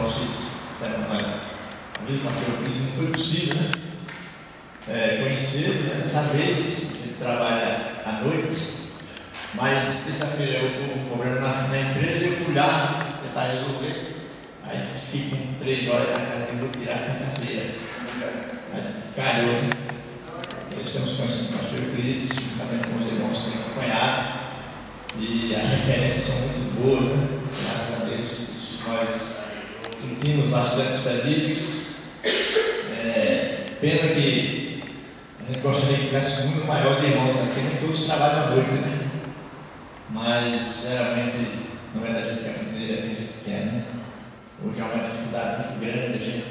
vocês disseram, olha, a vez com a Cris não foi possível, né? Conhecê-lo, né? Dessa vez, ele trabalha à noite, mas terça-feira eu estou cobrando na empresa, eu fui lá tentar resolver. Aí fiquei com 3 horas na casa e vou tirar quinta-feira. Calhou, né? Estamos conhecendo o pastor Cris, também com os irmãos que têm acompanhado, e as referências são muito boas, né? Graças a Deus, nós sentimos bastante felizes. Pena que a gente gostaria que tivesse um número maior de irmãos, né? Porque nem todos trabalham à noite, né? Mas geralmente não é da gente que a gente quer, né? Hoje é uma dificuldade muito grande, a gente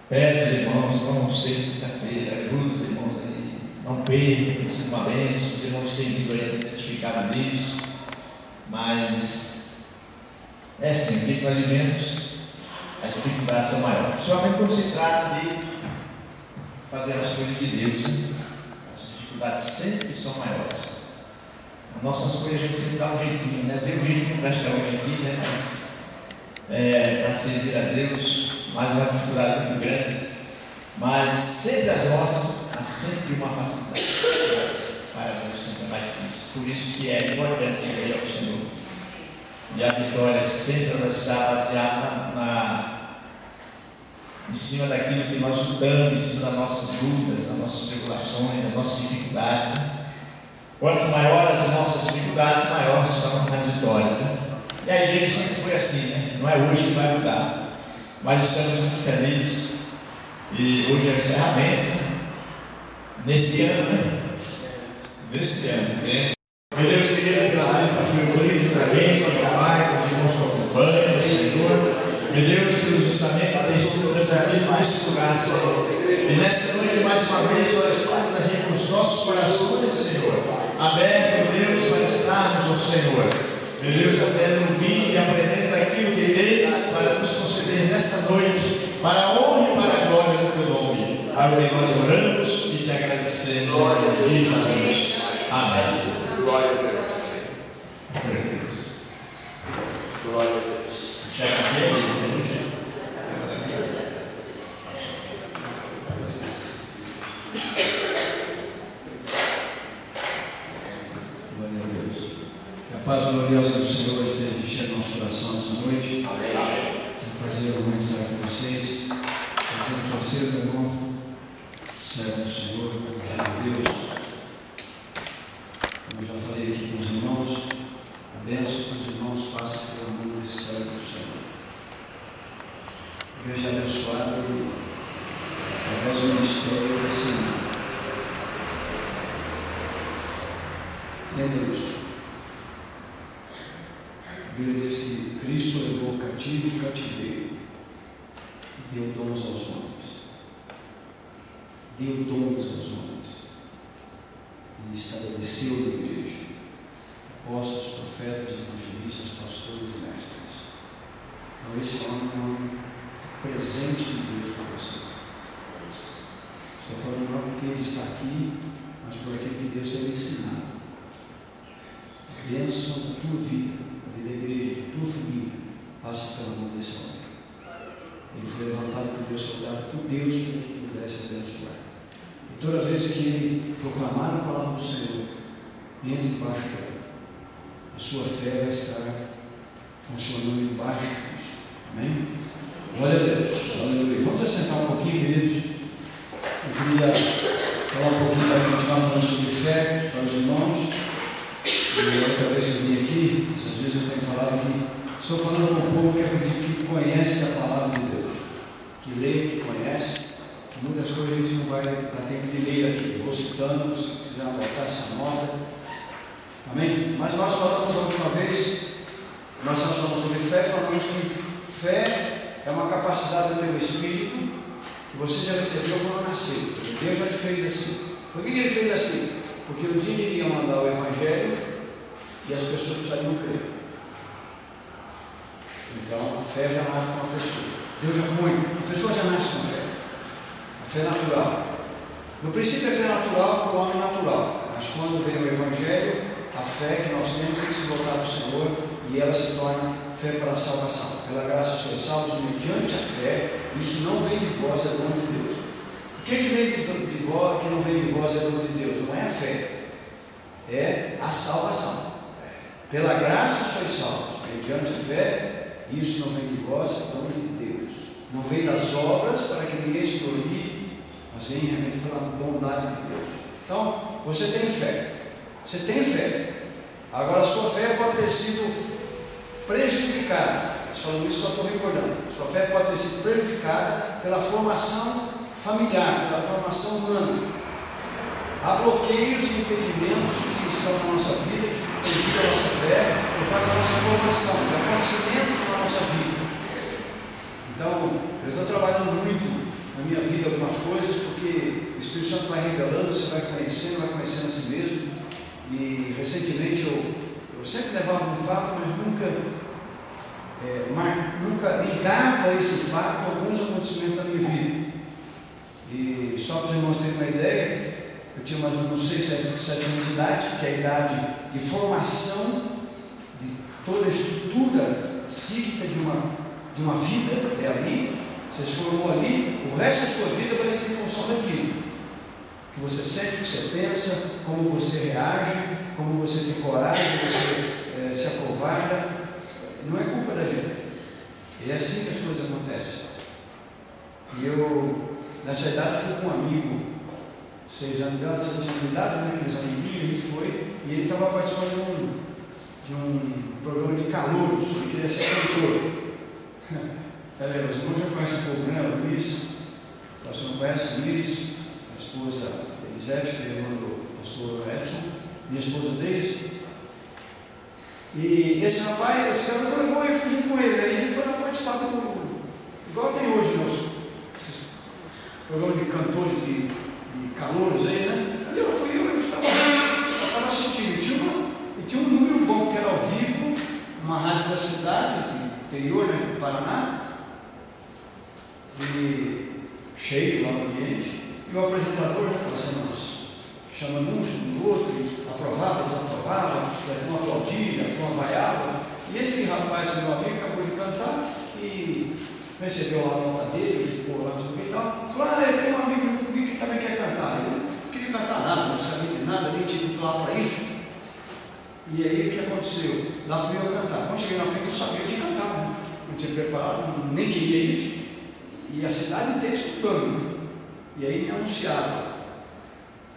pede os irmãos, vão ser quinta-feira, ajuda os irmãos aí, não percam, sintam uma bênção, os irmãos têm vindo aí, têm testificado disso, mas é assim, o que nós vivemos, as dificuldades são maiores, principalmente quando se trata de fazer as coisas de Deus, as dificuldades sempre são maiores. As nossas coisas a gente sempre dá um jeitinho, né? Tem um jeitinho para chegar um jeitinho, né? Mas para servir a Deus, mais uma dificuldade muito grande, mas sempre as nossas, há sempre uma facilidade, mas para Deus sempre é mais difícil. Por isso que é importante servir ao Senhor. E a vitória sempre está baseada em cima daquilo que nós lutamos, em cima das nossas lutas, das nossas tribulações, das nossas dificuldades. Quanto maiores as nossas dificuldades, maiores são as vitórias, né? E a igreja sempre foi assim, né? Não é hoje que vai mudar, mas estamos muito felizes. E hoje é o encerramento, né? Neste ano, né? Neste ano, né? Meu Deus querido, pela vida do pastor Cris, também, com o pai, com os irmãos que acompanham, Senhor. Meu Deus, que justamente tem sido transmitido mais lugar, Senhor. E nesta noite, mais uma vez, Senhor, estamos aqui com os nossos corações, Senhor, abertos, Deus, para estarmos, ó Senhor. Meu Deus, aprendendo ouvindo e aprendendo daquilo que tens para nos conceder nesta noite, para a honra e para a glória do teu nome. Para o que nós oramos e te agradecemos. Glória a Deus, Jesus. Amém. Glória a Deus. Glória a Deus. Já aqui, a paz gloriosa do Senhor esteja enchendo nosso coração nessa noite. Amém. É um prazer estar com vocês. Sendo parceiro, meu irmão, servo do Senhor, de Deus. Como eu já falei aqui com os irmãos, a bênção que os irmãos passam pelo amor necessário do Senhor. Igreja abençoada e através do ministério do Senhor. Entenda isso. A Bíblia diz que Cristo levou o cativo e o cativeiro e deu dons aos homens. Deu dons aos homens. E estabeleceu a igreja. Apóstolos, profetas, evangelistas, pastores e mestres. Então esse homem é um presente de Deus para você. Estou falando não porque ele está aqui, mas por aquilo que Deus tem me ensinado. A bênção da tua vida, da igreja, da tua família, passa pela mão desse homem. Ele foi levantado por Deus, soldado por Deus, para que pudesse abençoar. E toda vez que ele proclamar a palavra do Senhor, entre debaixo dela. A sua fé vai estar funcionando embaixo disso. Amém? Glória a Deus. Aleluia. Vamos assentar um pouquinho, queridos. Eu queria falar um pouquinho da gente falando sobre fé para os irmãos. E outra vez que eu vim aqui, essas vezes eu tenho falado aqui, estou falando com o povo que acredita que conhece a palavra de Deus, que lê, que conhece, que muitas coisas a gente não vai dar tempo de ler aqui. Eu vou citando, se quiser anotar essa nota. Amém? Mas nós falamos a última vez, nós falamos sobre fé, falamos que fé é uma capacidade do teu espírito que você já recebeu quando nasceu. Deus já te fez assim. Por que ele fez assim? Porque um dia ele ia mandar o Evangelho e as pessoas precisariam crer. Então a fé já nasce com uma pessoa. Deus já muito. A pessoa já nasce com fé. A fé natural. No princípio a fé natural para o homem natural. Mas quando vem o Evangelho, a fé que nós temos tem que se voltar para o Senhor e ela se torna fé para a salvação. Pela graça sois salvos mediante a fé. Isso não vem de vós, é dom de Deus. O que vem de vós, que não vem de vós, é dom de Deus? Não é a fé, é a salvação. Pela graça sois salvos mediante a fé. Isso não vem de vós, é dom de Deus. Não vem das obras para que ninguém se glorie, mas vem realmente pela bondade de Deus. Então, você tem fé. Você tem fé. Agora, a sua fé pode ter sido prejudicada. Só estou recordando. Sua fé pode ter sido prejudicada pela formação familiar, pela formação humana. Há bloqueios e impedimentos que estão na nossa vida, que impedem a nossa fé, por causa da nossa formação, do acontecimento da nossa vida. Então, eu estou trabalhando muito na minha vida algumas coisas, porque o Espírito Santo vai revelando, você vai conhecendo a si mesmo. E recentemente eu sempre levava um fato, mas nunca ligava esse fato a alguns acontecimentos da minha vida. E só para os irmãos terem uma ideia, eu tinha mais ou menos 6, 7 anos de idade, que é a idade de formação de toda a estrutura psíquica de uma vida, é ali. Você se formou ali, o resto da sua vida vai ser em função daquilo que você sente, que você pensa, como você reage, como você tem coragem, você se acovarda. Não é culpa da gente. E é assim que as coisas acontecem. E eu, nessa idade, fui com um amigo, 6 anos de idade, 7 anos de idade, né, aqueles amiguinhos, a gente foi, e ele estava participando de um programa de calouros, ele queria ser cantor. Os irmãos já conhecem um pouco, né? O Luiz, você não conhece o Luiz, a esposa Elisete, que é irmã do pastor Edson, minha esposa Deise. E esse rapaz, esse garoto levou eu fui junto com ele, aí ele foi lá participar igual tem hoje nosso programa de cantores de calouros aí, né? Ali eu estava assistindo, e tinha um número bom que era ao vivo, uma rádio da cidade, do interior, né, do Paraná, e cheio lá no ambiente, e o apresentador falou assim, chamando um, chamando o outro, e aprovava, desaprovava, um aplaudia, um vaiava, e esse rapaz, meu amigo, acabou de cantar, e recebeu a nota dele, ficou lá no e tal, falou, eu tenho um amigo comigo que também quer cantar. Eu não queria cantar nada, não sabia de nada, nem tive lá para isso. E aí o que aconteceu? Lá fui eu cantar. Quando cheguei na frente eu sabia que cantava, né? Não tinha preparado, nem queria isso. E a cidade inteira escutando, né? E aí me anunciaram.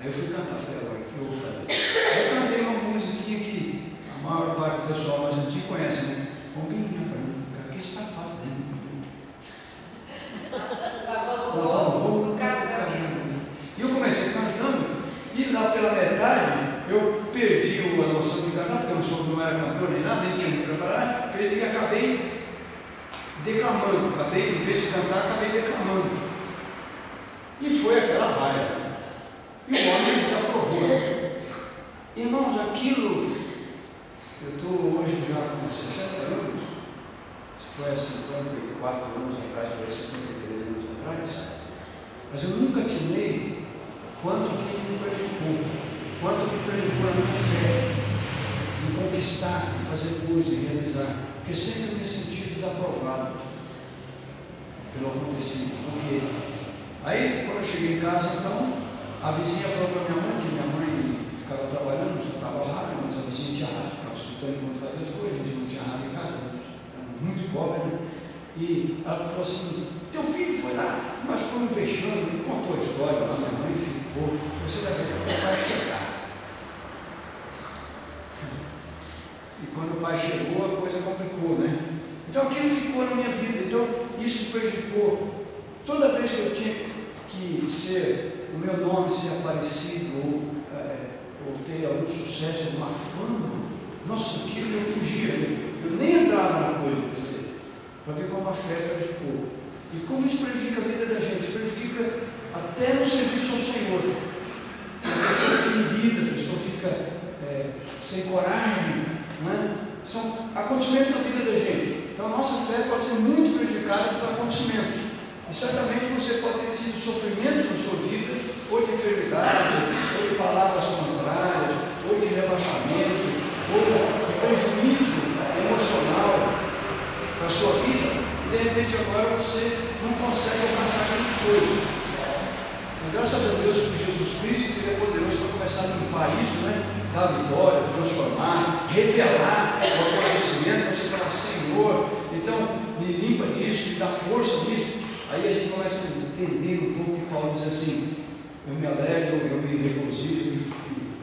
Aí eu fui cantar, falei, agora o que eu vou fazer? Aí eu cantei uma musiquinha que a maior parte do pessoal mais antigo conhece, né? Pombinha branca, o que está fazendo? E eu comecei cantando, e lá pela metade eu perdi a noção de cantar, porque eu não era cantor nem nada, nem tinha me preparado, perdi e acabei declamando, em vez de cantar, acabei declamando. E foi aquela vaia. E o homem desaprovou. Irmãos, aquilo, eu estou hoje já com 60 anos, isso foi há 54 anos atrás, foi há 53 anos atrás, mas eu nunca atinei quanto aquilo me prejudicou, quanto me prejudicou a minha fé, em conquistar, em fazer coisas, em realizar, porque sempre eu me senti desaprovado pelo acontecido, porque aí quando eu cheguei em casa, então, a vizinha falou para minha mãe, que minha mãe ficava trabalhando, não estava rádio, mas a vizinha tinha rádio, ficava escutando enquanto fazia as coisas, a gente não tinha rádio em casa, era muito pobre, né? E ela falou assim, teu filho foi lá, mas foi um vexame, me contou a história lá, minha mãe ficou, você vai ver que o teu pai chegar. E quando o pai chegou, a coisa complicou, né? Então aquilo ficou na minha vida, então isso prejudicou. Toda vez que eu tinha que ser, o meu nome ser aparecido, ou ter algum sucesso, alguma fama, nossa, aquilo eu fugia, eu nem entrava na coisa, para ver como a fé prejudicou. E como isso prejudica a vida da gente, prejudica até no serviço ao Senhor. A pessoa fica inibida, a pessoa fica sem coragem, né? São acontecimentos da vida da gente. Então a nossa fé pode ser muito prejudicada por acontecimentos. E certamente você pode ter tido sofrimento na sua vida, ou de enfermidade, ou de palavras contrárias, ou de rebaixamento, ou de prejuízo emocional. para a sua vida, e de repente agora você não consegue alcançar aquelas coisas. Mas graças a Deus por Jesus Cristo, Ele é poderoso para começar a limpar isso, né? Dar vitória, transformar, revelar o acontecimento, você fala, Senhor, então me limpa nisso, me dá força nisso. Aí a gente começa a entender um pouco que Paulo diz assim: eu me alegro, eu me regozijo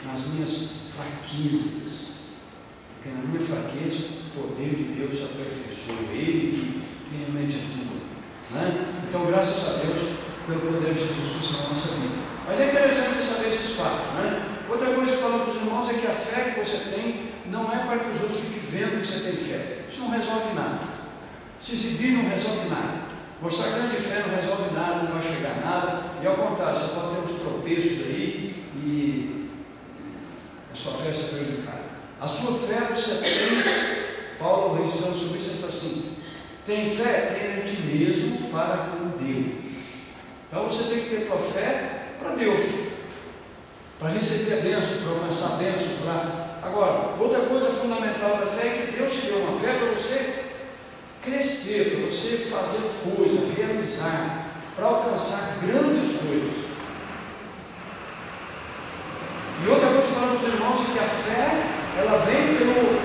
nas minhas fraquezas, porque na minha fraqueza o poder de Deus se aperfeiçoa, Ele que realmente atua, né? Então graças a Deus pelo poder de Jesus Cristo na nossa vida. Mas é interessante você saber esses fatos, né? Outra coisa que falamos para os irmãos é que a fé que você tem não é para que os outros fiquem vendo que você tem fé. Isso não resolve nada. Se exibir não resolve nada. Mostrar grande fé não resolve nada, não vai chegar a nada. E ao contrário, você pode ter uns tropeços aí e a sua fé se prejudicar. A sua fé você tem, Paulo registrando sobre isso, ele fala assim: tem fé, tem em ti mesmo para com Deus. Então você tem que ter tua fé para Deus, para receber a bênção, para alcançar a bênção. Agora, outra coisa fundamental da fé é que Deus te deu uma fé para você crescer, para você fazer coisas, realizar, para alcançar grandes coisas. E outra coisa que falamos, irmãos, é que a fé, ela vem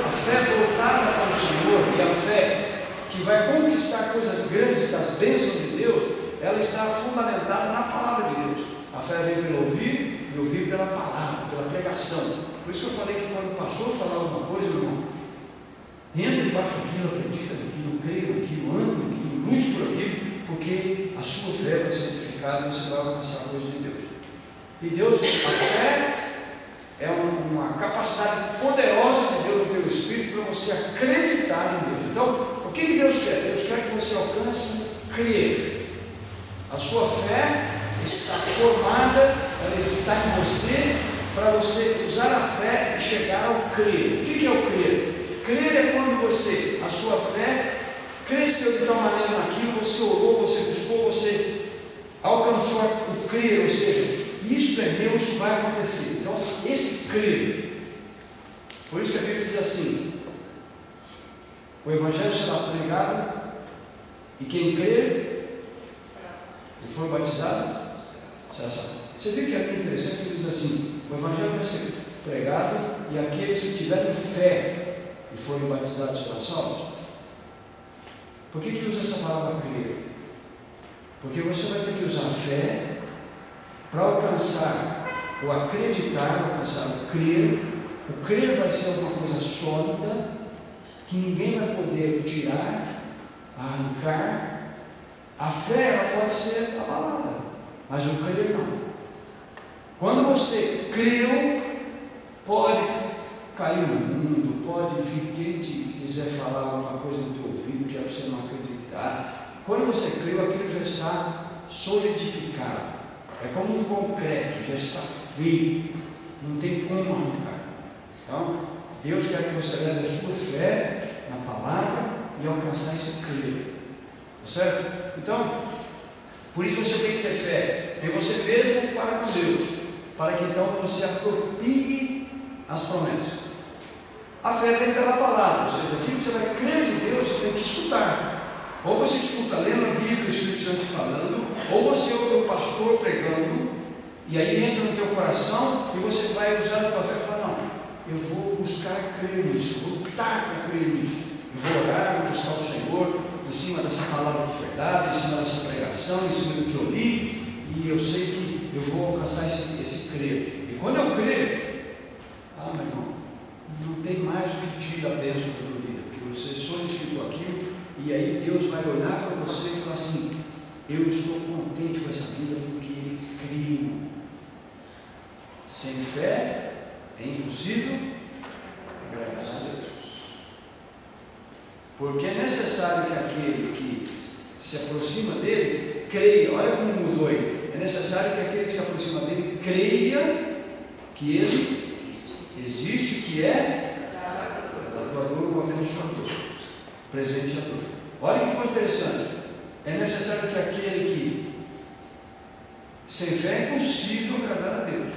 a fé voltada para o Senhor, e a fé que vai conquistar coisas grandes das bênçãos de Deus, ela está fundamentada na palavra de Deus. A fé vem pelo ouvir, e ouvir pela palavra, pela pregação. Por isso que eu falei que quando o pastor falar alguma coisa, irmão, entra debaixo daquilo, acredita naquilo, creia naquilo, anda naquilo, lute por aquilo, porque a sua fé vai ser edificada e você vai alcançar a coisa de Deus. E Deus, a fé é uma capacidade poderosa de Deus no teu espírito para você acreditar em Deus. Então, o que Deus quer? Deus quer que você alcance crer. A sua fé está formada, ela está em você, para você usar a fé e chegar ao crer. O que é o crer? Crer é quando você, a sua fé, cresceu de tal maneira naquilo, você orou, você buscou, você alcançou o crer, ou seja, isso é meu, isso vai acontecer. Então, esse crer, por isso que a Bíblia diz assim: o Evangelho será pregado, e quem crer e for batizado será salvo. Você vê que é interessante que ele diz assim: o Evangelho vai ser pregado, e aqueles que tiverem fé e forem batizados serão salvos. Por que usa essa palavra crer? Porque você vai ter que usar a fé para alcançar o acreditar, alcançar o crer. O crer vai ser alguma coisa sólida, que ninguém vai poder tirar, arrancar. A fé, ela pode ser abalada, mas o crer não. Quando você creu, pode cair no mundo, pode vir quem te quiser falar alguma coisa no teu ouvido, que é para você não acreditar. Quando você creu, aquilo já está solidificado. É como um concreto, já está feito, não tem como arrancar. Então, Deus quer que você leve a sua fé na palavra e alcançar esse crer. Tá certo? Então, por isso você tem que ter fé em você mesmo para com Deus, para que então você aproprie as promessas. A fé vem pela palavra, ou seja, aquilo que você vai crer de Deus, você tem que escutar. Ou você escuta lendo a Bíblia, o Espírito Santo falando, ou você ouve o pastor pregando, e aí entra no teu coração, e você vai usar a tua fé e falar: não, eu vou buscar crer nisso, vou lutar para crer nisso, eu vou orar, vou buscar o Senhor em cima dessa palavra que foi dada, em cima dessa pregação, em cima do que eu li, e eu sei que eu vou alcançar esse crer. E quando eu crer, meu irmão, não tem mais o que tira a bênção da tua vida, porque você solidificou aquilo. E aí Deus vai olhar para você e falar assim: eu estou contente com essa vida porque ele criou. Sem fé é impossível agradar a Deus. Porque é necessário que aquele que se aproxima dele creia. Olha como mudou aí. É necessário que aquele que se aproxima dele creia que ele existe, que é galardoador ou abençoador, presenteador. Olha que coisa interessante. É necessário que aquele que sem fé é impossível agradar a Deus.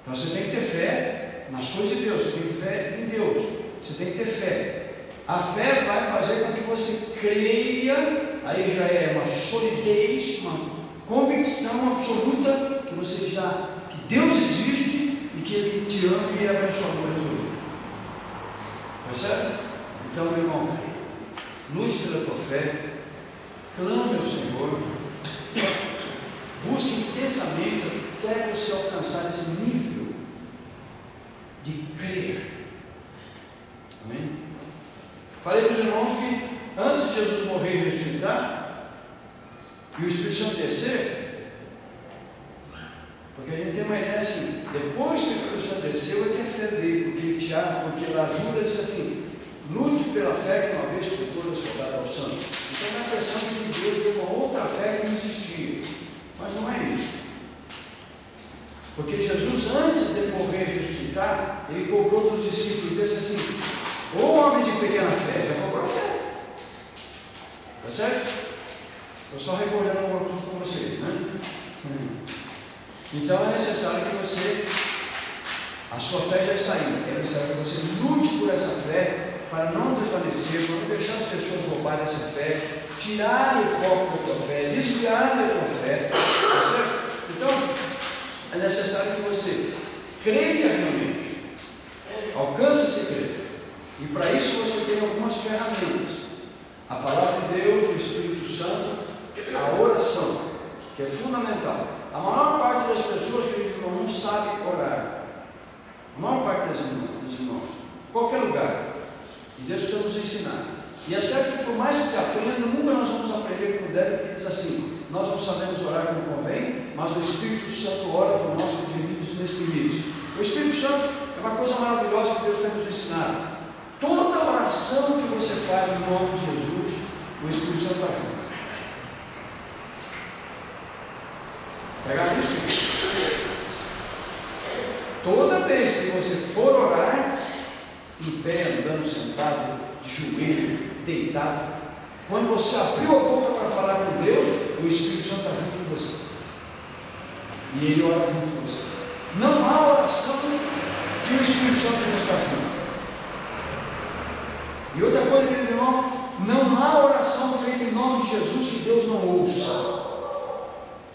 Então você tem que ter fé nas coisas de Deus, você tem que ter fé em Deus, você tem que ter fé. A fé vai fazer com que você creia, aí já é uma solidez, uma convicção absoluta que você já, que Deus existe e que Ele te ama e é abençoador da tua vida. Percebe? Então, meu irmão, lute pela tua fé, clame ao Senhor, busque intensamente até você alcançar esse nível de crer. Amém? Falei para os irmãos que antes de Jesus morrer e ressuscitar, e o Espírito Santo descer, porque a gente tem uma ideia assim, depois que o Espírito Santo desceu, é que a fé veio, porque lá ajuda diz assim, lute pela fé que uma vez por todas foi dada ao santo. Então é a impressão de que Deus deu uma outra fé que não existia, mas não é isso. Porque Jesus, antes de morrer e ressuscitar, ele cobrou dos discípulos e disse assim: ô homem de pequena fé, já cobrou a fé. Está certo? Estou só recordando alguma coisa com vocês, né? Então é necessário que você, a sua fé já está aí, é necessário que você lute por essa fé, para não desvanecer, para não deixar as pessoas roubarem essa fé, tirarem o foco da tua fé, desviarem da tua fé, tá certo? Então, é necessário que você creia realmente, alcance esse crer, e para isso você tem algumas ferramentas: a palavra de Deus, o Espírito Santo, a oração, que é fundamental. A maior parte das pessoas, queridos irmãos, não sabe orar. A maior parte dos irmãos, em qualquer lugar. E Deus precisa nos ensinar. E é certo que por mais que se aprenda, nunca nós vamos aprender como deve, porque diz assim: nós não sabemos orar como convém, mas o Espírito Santo ora por nossos gemidos inexprimíveis. O Espírito Santo é uma coisa maravilhosa que Deus tem nos ensinado. Toda oração que você faz no nome de Jesus, o Espírito Santo ajuda. Pegar isso? Toda vez que você for orar, em pé, andando, sentado, de joelho, deitado, quando você abriu a boca para falar com Deus, o Espírito Santo está junto com você, e Ele ora junto com você. Não há oração que o Espírito Santo não está junto. E outra coisa, querido irmão, não há oração feita em nome de Jesus que Deus não ouça.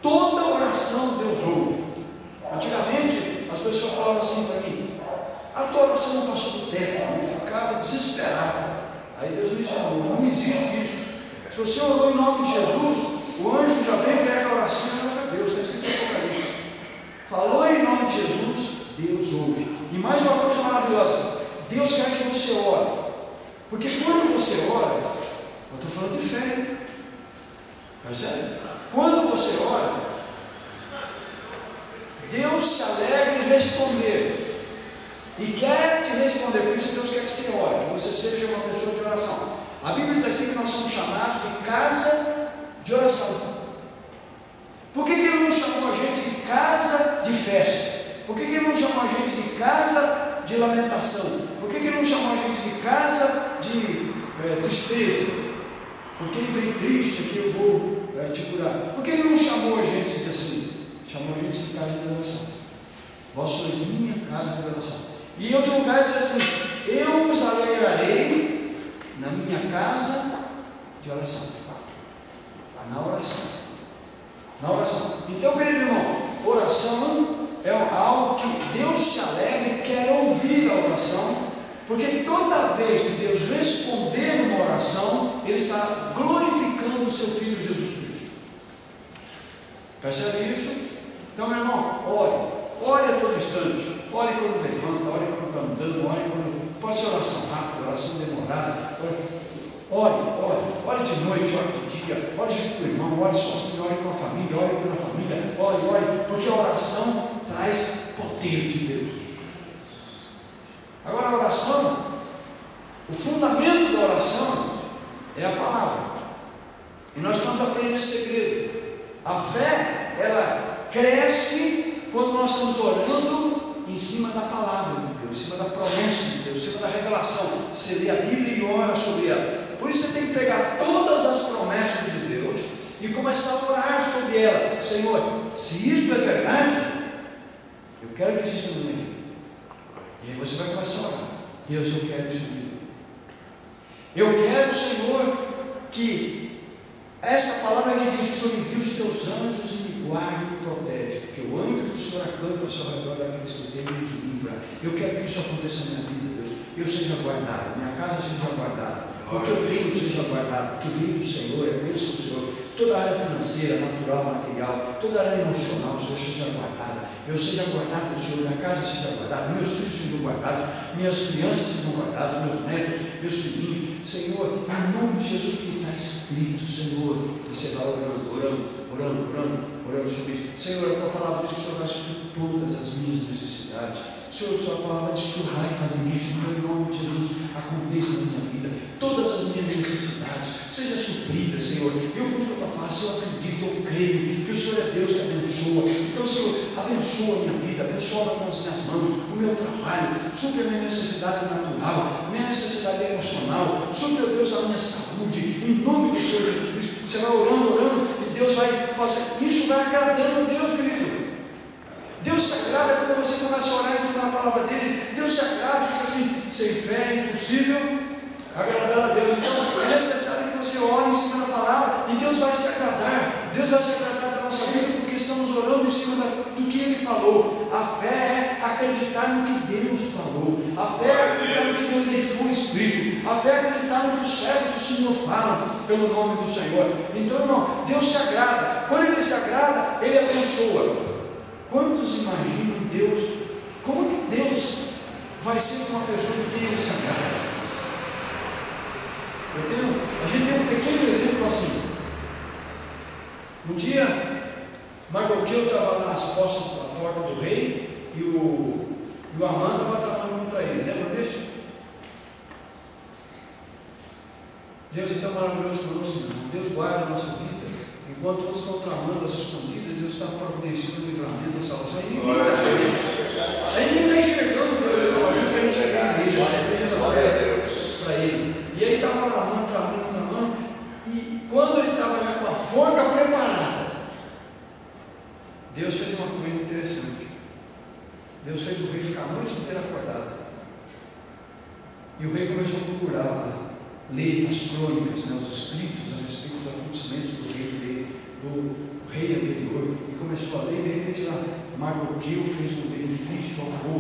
Toda oração Deus ouve. Antigamente as pessoas falavam assim para mim: a tua oração não passou do teto. Eu ficava desesperado. Aí Deus me ensinou: não existe isso. Se você orou em nome de Jesus, o anjo já vem, pega a oração e leva a Deus. Está escrito em Apocalipse. Falou em nome de Jesus, Deus ouve. E mais uma coisa maravilhosa: Deus quer que você ore. Porque quando você ora, eu estou falando de fé, percebe? Quando você ora, Deus se alegra em responder, e quer te responder. Por isso Deus quer que você ore, que você seja uma pessoa de oração. A Bíblia diz assim que nós somos chamados de casa de oração. Por que Ele não chamou a gente de casa de festa? Por que Ele não chamou a gente de casa de lamentação? Por que Ele não chamou a gente de casa de tristeza? Porque Ele vem triste, que eu vou te curar. Por que Ele não chamou a gente de assim? Chamou a gente de casa de oração. Vós sois minha casa de oração. E em outro lugar diz assim: eu os alegrarei na minha casa de oração. Na oração. Na oração. Então, querido irmão, oração é algo que Deus se alegra e quer ouvir a oração. Porque toda vez que Deus responder uma oração, Ele está glorificando o seu Filho Jesus Cristo. Percebe isso? Então, meu irmão, ore a todo instante, ore quando levanta, ore quando está andando, ore quando... Pode ser oração rápida, oração demorada, ore de noite, ore de dia, ore junto com o irmão, ore sozinho, ore com a família, ore pela família, ore, porque a oração traz poder de Deus. Agora, a oração, o fundamento da oração é a palavra. E nós estamos aprendendo esse segredo. A fé, ela cresce quando nós estamos orando em cima da palavra de Deus, em cima da promessa de Deus, em cima da revelação. Você lê a Bíblia e ora sobre ela. Por isso você tem que pegar todas as promessas de Deus e começar a orar sobre ela. Senhor, se isso é verdade, eu quero que exista na minha vida. E aí você vai começar a orar: Deus, eu quero isso na minha vida. Eu quero, Senhor, que esta palavra que diz que o Senhor envia os teus anjos e me guarda e me protege, porque o anjo do Senhor acampa ao seu redor daqueles que temem e nos livra. Eu quero que isso aconteça na minha vida, Deus. Eu seja guardado, minha casa seja guardada, o que eu tenho seja guardado, porque vem do Senhor, é bênção do Senhor. Toda a área financeira, natural, material, toda a área emocional, o Senhor seja guardada. Eu seja guardado do Senhor, minha casa seja guardada, meus filhos sejam guardados, minhas crianças sejam guardadas, meus netos, meus filhinhos. Senhor, em nome de Jesus, que está escrito, Senhor, e você vai orando sobre isso. Senhor, a tua palavra diz que o Senhor vai suprir todas as minhas necessidades. Senhor, a tua palavra diz que o raio faz isso, então em nome de Jesus, aconteça na minha vida, todas as minhas necessidades, seja suprida, Senhor. Eu com a tua face, eu acredito, eu creio que o Senhor é Deus que abençoa. Então, Senhor, abençoa a minha vida, abençoa as minhas mãos, o meu trabalho, supre a minha necessidade natural, a minha necessidade emocional, supre, ó Deus, a minha saúde, em nome do Senhor Jesus Cristo. Você vai orando, e Deus vai fazer, isso vai agradando a Deus, querido. Deus se agrada quando você começa a orar em cima da palavra dele. Deus se agrada, porque assim, sem fé é impossível agradar a Deus. Então é necessário que você ore em cima da palavra, e Deus vai se agradar. Deus vai se agradar da nossa vida, porque estamos orando em cima do que ele falou. A fé é acreditar no que Deus falou. A fé é acreditar no que Deus deixou escrito. A fé é acreditar no que os servos do Senhor falam pelo nome do Senhor. Então, irmão, Deus se agrada. Quando ele se agrada, ele abençoa. Quantos imaginam Deus? Como que Deus vai ser uma pessoa de quem ele se agrada? A gente tem um pequeno exemplo assim. Um dia, Mardoqueu estava lá às costas da porta do rei e o Amã estava tramando contra ele. Lembra disso? Deus é tão maravilhoso conosco, irmão. Deus guarda a nossa vida. Enquanto outros estão tramando as escondidas, Deus está providenciando o livramento da salvação. Aí ninguém está sabendo. Aí ninguém está enxergando o que ele está fazendo para a gente chegar nele. Para ele. E aí estava lá, tramando. E quando ele estava já com a forca preparada, Deus fez uma coisa interessante. Deus fez o rei ficar a noite inteira acordado. E o rei começou a procurar lá, ler as crônicas, os escritos a respeito dos acontecimentos do rei anterior. E começou a ler, e de repente lá, Mardoqueu fez um benefício ao povo.